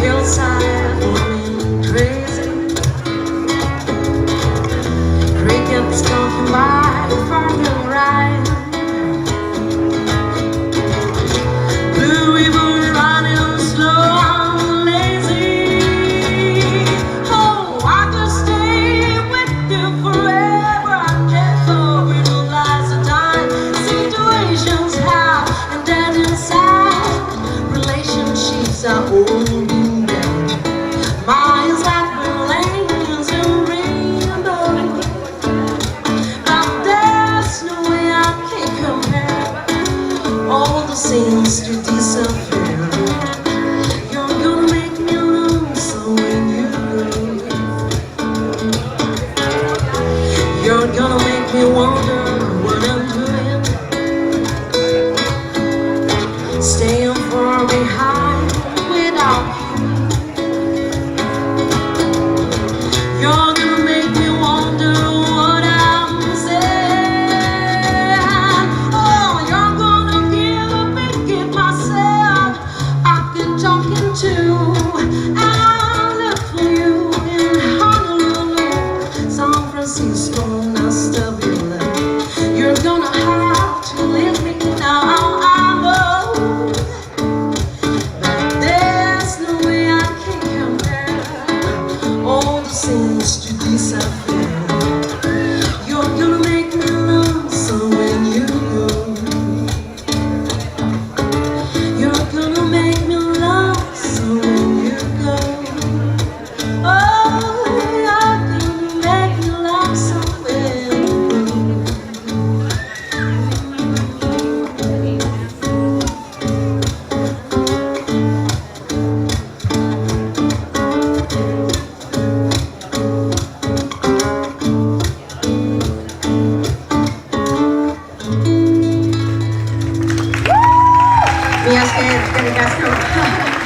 hillside running crazy. Crickets talking by far and right. Blue river running slow and lazy. Oh, I could stay with you forever. I never realize the time situations have and dead inside. Relationships are holding down. Mine's like lanes and rainbows. But there's no way I can compare all the scenes to disappear. You're gonna make me lonesome when you leave. You're gonna make me wonder what I'm doing, staying far behind without you. You're gonna make me wonder what I'm saying. Oh, you're gonna give a pick at myself. I've been talking to, I look for you in Honolulu, San Francisco, Nashville. You're gonna have to leave me now, I know. But there's no way I can compare all the scenes to disappear. You're gonna make me lonesome when you go. You're gonna make me lonesome when you go. Oh, you're gonna make me lonesome when you Mi es que,